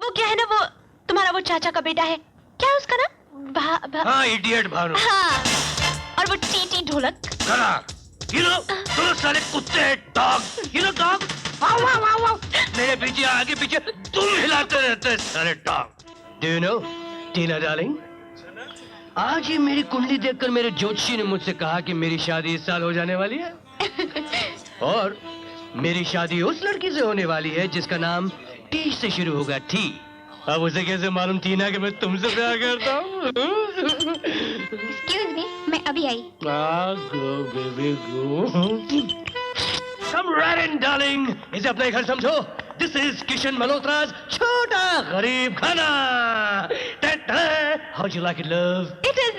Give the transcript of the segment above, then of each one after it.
वो क्या है ना, वो तुम्हारा वो चाचा का बेटा है, क्या है उसका नाम? हाँ, इडियट भानु। हाँ, और वो टीटी ढोलक। तुम साले कुत्ते हैं, डॉग। डॉग। वाव। मेरे पीछे आगे पीछे तुम हिलाते रहते हैं साले dog. Do you know, Tina darling, आज ही मेरी कुंडली देखकर मेरे ज्योतिषी ने मुझसे कहा कि मेरी शादी इस साल हो जाने वाली है। और मेरी शादी उस लड़की से होने वाली है जिसका नाम टी से शुरू होगा, टी। अब उसे कैसे मालूम टीना कि मैं तुमसे प्यार करता हूँ? Excuse me, मैं अभी आई। Go, baby, go. Come right in, darling. इसे अपना घर समझो। This is किशन मल्होत्रा's छोटा गरीब खाना। How'd you like it, love? It is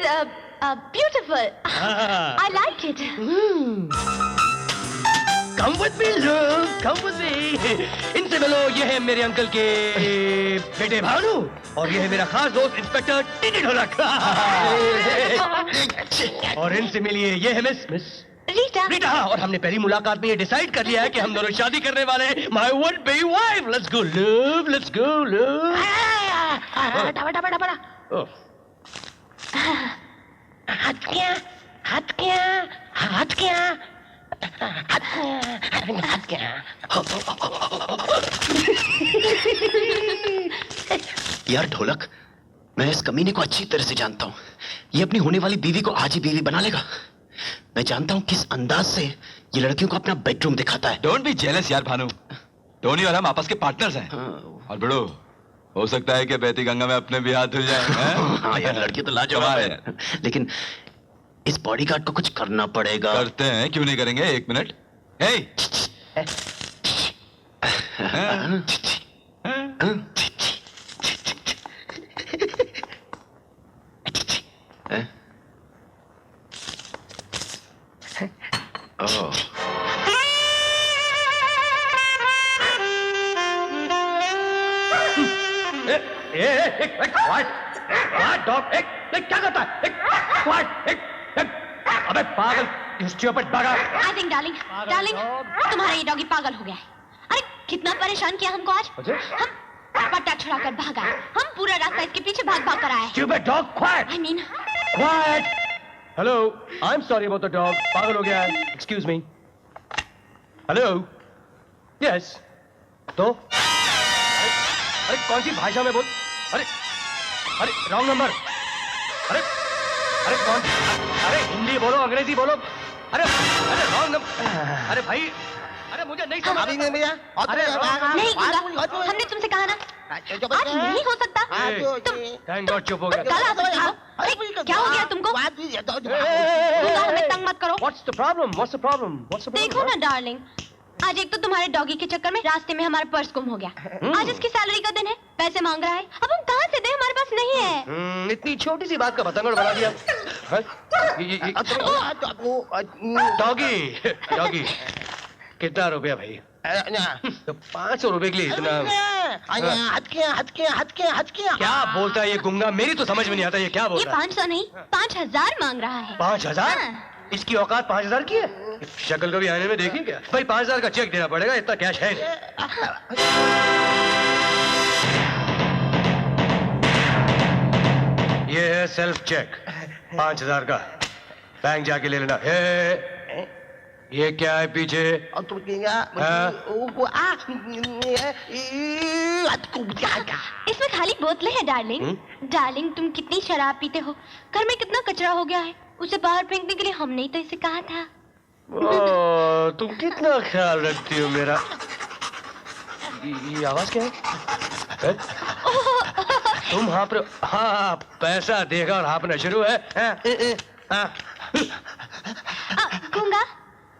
beautiful. I like it. Come with me, love. Come with me. इनसे मिलो, ये है मेरे अंकल के बेटे भानु और ये है मेरा खास दोस्त इंस्पेक्टर टीटी ढोलक। और इनसे मिलिए, ये है मिस रीटा। और हमने पहली मुलाकात में ये डिसाइड कर लिया है कि हम दोनों शादी करने वाले हैं। My would be wife. Let's go, love. Let's go, love. हाथ क्या? यार ढोलक, मैं इस कमीने को अच्छी तरह से जानता हूँ। ये अपनी होने वाली बीवी को आज ही बीवी बना लेगा। मैं जानता हूँ किस अंदाज से ये लड़कियों को अपना बेडरूम दिखाता है। डोंट बी जेलस यार भानु, टोनी और हम आपस के पार्टनर्स हैं। और बड़ो, हो सकता है कि बहती गंगा में अपने भी हाथ धुल जाए। हाँ यार, लड़की तो लाजवाब है, लेकिन इस बॉडीगार्ड को कुछ करना पड़ेगा। करते हैं, क्यों नहीं करेंगे? एक मिनट। क्या करता है? अबे पागल, स्टूपिड बगा। I think darling, तुम्हारा ये डॉगी पागल हो गया है। अरे कितना परेशान किया हमको आज। हम पट्टा छुड़ाकर भागा, हम पूरा रास्ता इसके पीछे भाग कर आए। Stupid dog, quiet. I mean, quiet. Hello, I'm sorry about the dog. पागल हो गया है। Excuse me. Hello. Yes. तो? अरे कौन सी भाषा में बोल? अरे रॉन्ग नंबर। अरे कौन? अरे हिंदी बोलो, अंग्रेजी बोलो। अरे रॉन्ग नंबर। अरे भाई, अरे मुझे नहीं समझ। अभी नहीं भैया। नहीं गुंगा, हमने तुमसे कहा ना आज नहीं हो सकता। थैंक गॉड चुप हो गया। कल आ सकती हो। क्या हो गया तुमको? गुंगा, हमें तंग मत करो। What's the problem? देखो ना डार्लिंग, आज एक तो तुम्हारे डॉगी के चक्कर में रास्ते में हमारा पर्स गुम हो गया। आज इसकी सैलरी का दिन है, पैसे मांग रहा है। अब हम कहाँ से दें? हमारे पास नहीं है। इतनी छोटी सी बात का पतंगड़ बना दिया। डॉगी कितना रुपया भाई? तो 500 रुपए के लिए इतना? हट के। क्या बोलता है ये गुंगा? मेरी तो समझ में नहीं आता ये क्या बोल ये रहा है। 500 नहीं, 5000 मांग रहा है। 5000? इसकी औकात 5000 की है? शक्ल कभी आने में देखी क्या? भाई 5000 का चेक देना पड़ेगा, इतना कैश है नहीं। ये है सेल्फ चेक 5000 का, बैंक जाके ले लेना। ये क्या है पीछे? इसमें खाली बोतलें हैं डार्लिंग। डार्लिंग, तुम कितनी शराब पीते हो, घर में कितना कचरा हो गया है, उसे बाहर फेंकने के लिए हमने ही तो इसे कहा था। तुम कितना ख्याल रखती हो मेरा। ये आवाज क्या है? तुम हाँ पर हाँ, पैसा देगा और हाँपना शुरू है। गूंगा,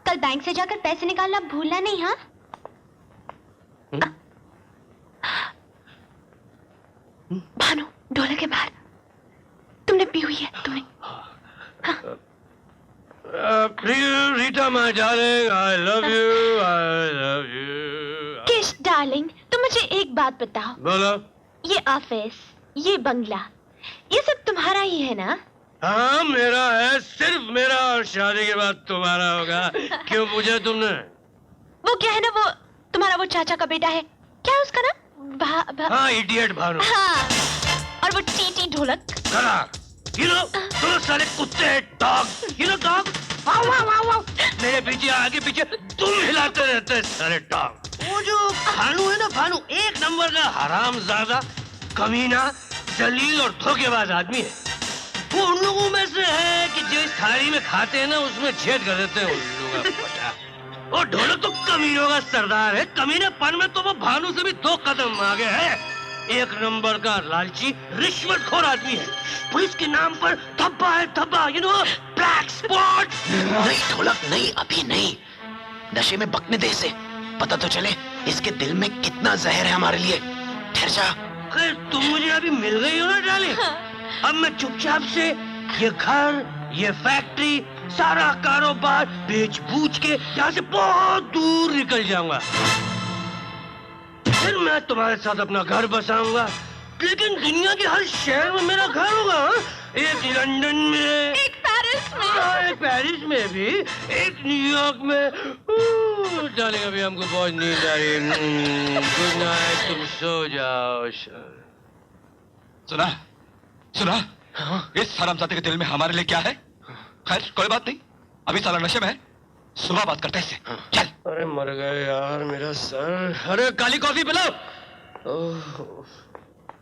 कल बैंक से जाकर पैसे निकालना भूलना नहीं। हाँ भानु, ढोलक के बाहर तुमने पी हुई है तुमने। Rita my darling, I love you. किश डार्लिंग, तुम मुझे एक बात बताओ। बोलो। ये ऑफिस, ये बंगला, ये सब तुम्हारा ही है ना? हाँ मेरा है, सिर्फ मेरा, और शादी के बाद तुम्हारा होगा। क्यों पूछा तुमने? वो क्या है ना, वो तुम्हारा वो चाचा का बेटा है, क्या है उसका नाम? हाँ इडियट भानु। हाँ, और वो टी ढोलक। करेक्ट। You know, दोनों साले कुत्ते हैं, dog. You know dog? वाव वाव वाव वाव। मेरे पीछे आगे पीछे तुम हिलाते रहते हैं साले dog। वो जो भानु है ना भानु, एक नंबर का हरामजादा, कमीना, जलील और धोखेबाज आदमी है। वो उन लोगों में से है कि जो इस थाली में खाते हैं ना उसमें छेद कर देते हैं उल्लू का पटा। वो ढोलक तो कमीनों का सरदार है, कमीनेपन में तो वो भानु से भी 2 कदम आगे है। एक नंबर का लालची रिश्वतखोर आदमी है। पुलिस के नाम पर धब्बा है धब्बा, यू नो, ब्लैक स्पॉट। नहीं ढोलक नहीं, अभी नहीं। नशे में बकने दे इसे, पता तो चले इसके दिल में कितना जहर है हमारे लिए। ठहर जा। खैर तुम मुझे अभी मिल गई हो ना डार्लिंग। अब मैं चुपचाप से ये घर, ये फैक्ट्री, सारा कारोबार बेच बूझ के यहाँ से बहुत दूर निकल जाऊंगा। फिर मैं तुम्हारे साथ अपना घर बसाऊंगा, लेकिन दुनिया के हर शहर में मेरा घर होगा। एक लंदन में, एक पेरिस में, एक पेरिस में भी, एक न्यूयॉर्क में। डार्लिंग अभी हमको बहुत नींद आ रही है। गुड नाइट, तुम सो जाओ। सुना सुना, हाँ? इस हरामजादे के दिल में हमारे लिए क्या है? खैर कोई बात नहीं, अभी साला नशे में है, सुबह बात करते हैं इससे। चल। अरे मर गए यार मेरा सर। अरे काली कॉफी पिलाओ।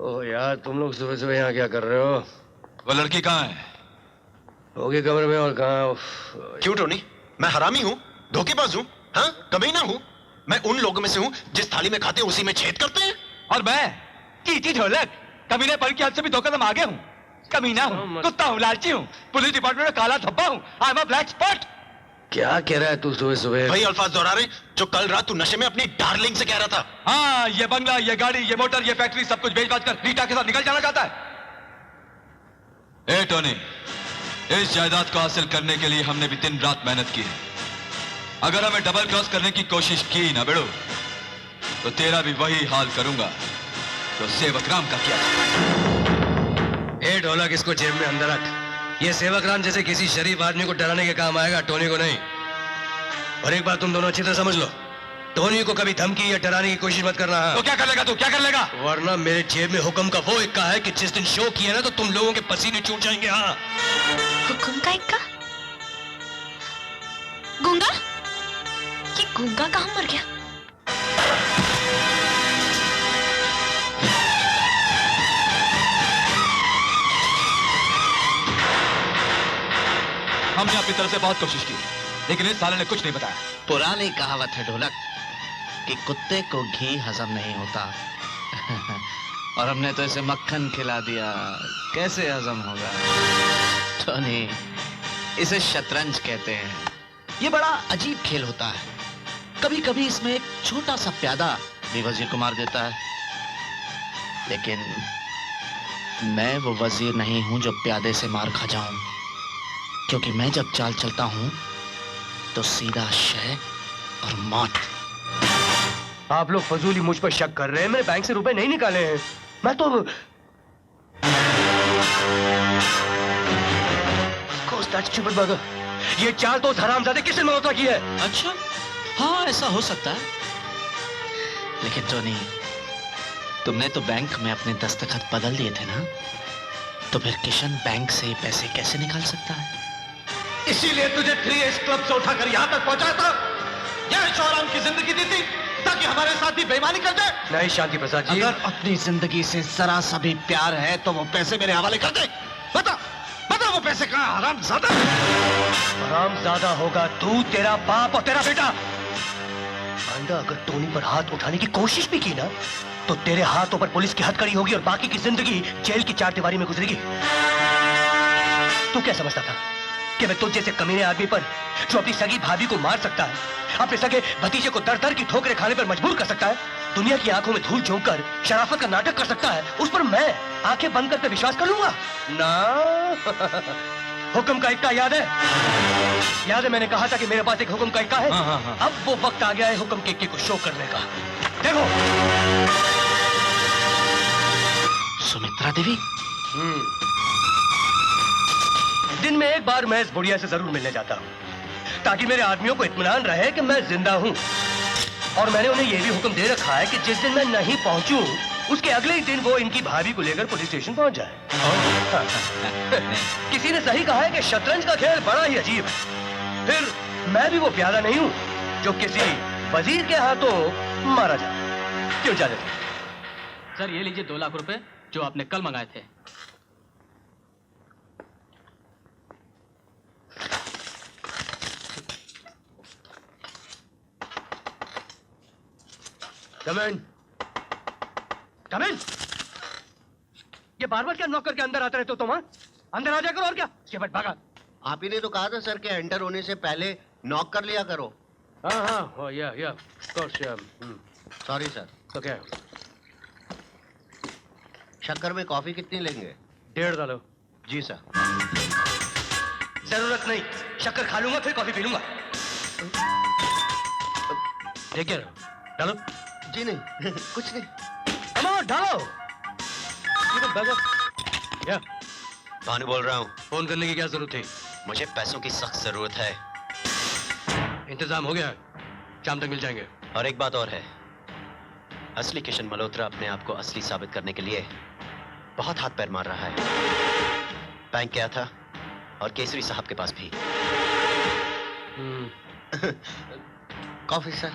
ओह यार, तुम लोग सुबह सुबह यहाँ क्या कर रहे हो? वो लड़की कहाँ है? होगी कमरे में, और कहाँ? क्यों टोनी, मैं हरामी हूँ, धोखेबाज हूँ, हाँ कमीना हूँ। मैं उन लोगों में से हूँ जिस थाली में खाते हैं उसी में छेद करते हैं। और मैं टीटी ढोलक, कमीने पर की हद से भी 2 कदम आगे हूँ। कमीना हूँ, कुत्ता हूँ, लालची हूँ, पुलिस डिपार्टमेंट में काला धब्बा हूँ। I am a black spot. क्या कह रहा है तू सुबह सुबह? वही अल्फाज दोहरा रहे जो कल रात तू नशे में अपनी डार्लिंग से कह रहा था। हाँ, ये बंगला, ये गाड़ी, ये मोटर, ये फैक्ट्री, सब कुछ बेच बाच कर रीटा के साथ निकल जाना चाहता है। ए टोनी, इस जायदाद को हासिल करने के लिए हमने भी दिन रात मेहनत की है। अगर हमें डबल क्रॉस करने की कोशिश की ना बेड़ो, तो तेरा भी वही हाल करूंगा तो सेवक राम का किया था। ए ढोलक, इसको जेब में अंदर रख। ये सेवक राम जैसे किसी शरीफ आदमी को डराने के काम आएगा, टोनी को नहीं। और एक बात तुम दोनों अच्छी तरह समझ लो, टोनी को कभी धमकी या डराने की कोशिश मत करना। तो क्या कर लेगा तू, क्या कर लेगा? वरना मेरे जेब में हुक्म का वो इक्का है कि जिस दिन शो किया ना तो तुम लोगों के पसीने छूट जाएंगे। हाँ, हुक्म का इक्का? गूंगा? ये गूंगा कहाँ मर गया? हमने अपनी तरफ से बहुत कोशिश की, लेकिन इस साले ने कुछ नहीं बताया। पुरानी कहावत है ढोलक कि कुत्ते को घी हजम नहीं होता। और हमने तो इसे मक्खन खिला दिया, कैसे हजम होगा? टोनी, इसे शतरंज कहते हैं। ये बड़ा अजीब खेल होता है। कभी कभी इसमें एक छोटा सा प्यादा भी वजीर को मार देता है, लेकिन मैं वो वजीर नहीं हूं जो प्यादे से मार खा जाऊं, क्योंकि मैं जब चाल चलता हूं तो सीधा शय और मौत। आप लोग फजूली मुझ पर शक कर रहे हैं। मैंने बैंक से रुपए नहीं निकाले हैं। मैं तो ये चाल तो उस हरामजादे किसने मौका की है? अच्छा, हाँ ऐसा हो सकता है, लेकिन टोनी, तुमने तो बैंक में अपने दस्तखत बदल दिए थे ना, तो फिर किशन बैंक से पैसे कैसे निकाल सकता है? इसीलिए तुझे 3S क्लब से उठाकर यहाँ तक पहुँचाया था। यह ऐशोआराम की जिंदगी दी थी ताकि हमारे साथ भी बेईमानी कर दे। नहीं शांति प्रसाद जी, अगर अपनी जिंदगी से जरा सा भी प्यार है तो वो पैसे मेरे हवाले कर दे। बता बता वो पैसे कहाँ? हरामजादा। हरामजादा होगा तू, तेरा बाप और तेरा बेटा। आइंदा अगर टोनी पर हाथ उठाने की कोशिश भी की ना, तो तेरे हाथों पर पुलिस की हथकड़ी होगी और बाकी की जिंदगी जेल की 4 दीवारी में गुजरेगी। तू क्या समझता था कि मैं तुझ जैसे कमीने आदमी पर, जो अपनी सगी भाभी को मार सकता है, अपने सगे भतीजे को दर दर की ठोकरें खाने पर मजबूर कर सकता है, दुनिया की आंखों में धूल झोंक कर शराफत का नाटक कर सकता है, उस पर मैं आंखें बंद करके विश्वास कर लूंगा ना? हुक्म का इक्का याद है? याद है मैंने कहा था कि मेरे पास एक हुक्म का इक्का है? अब वो वक्त आ गया है हुक्म के इक्के को शो करने का। देखो। सुमित्रा देवी? दिन में एक बार मैं इस बुढ़िया से जरूर मिलने जाता हूँ, ताकि मेरे आदमियों को इत्मीनान रहे कि मैं जिंदा हूँ। और मैंने उन्हें यह भी हुक्म दे रखा है कि जिस दिन मैं नहीं पहुंचूं, उसके अगले ही दिन वो इनकी भाभी को लेकर पुलिस स्टेशन पहुंच जाए। किसी ने सही कहा है कि शतरंज का खेल बड़ा ही अजीब है। फिर मैं भी वो प्यादा नहीं हूं जो किसी वजीर के हाथों मारा जाए। क्यों जाने? सर ये लीजिए 2 लाख रुपए जो आपने कल मंगाए थे। Come in. Come in. ये बार-बार क्या नॉक करके अंदर आते रहते हो तुम? हाँ? अंदर आ जाकर और क्या? इसके बाद भागा। आप ही ने तो कहा था सर कि एंटर होने से पहले नॉक कर लिया करो। हाँ, या, of course, सॉरी सर। तो क्या? शक्कर में कॉफी कितनी लेंगे? 1.5 डालो। जी सर। जरूरत नहीं, शक्कर खा लूंगा फिर कॉफी पी लूंगा। ठीक है, डालो। जी नहीं, कुछ नहीं। Come on, डालो। क्या? भानु बोल रहा हूँ। फोन करने की क्या जरूरत थी? मुझे पैसों की सख्त जरूरत है। इंतजाम हो गया, शाम तक मिल जाएंगे। और एक बात और है, असली किशन मल्होत्रा अपने आप को असली साबित करने के लिए बहुत हाथ पैर मार रहा है। बैंक गया था और केसरी साहब के पास भी। Coffee sir.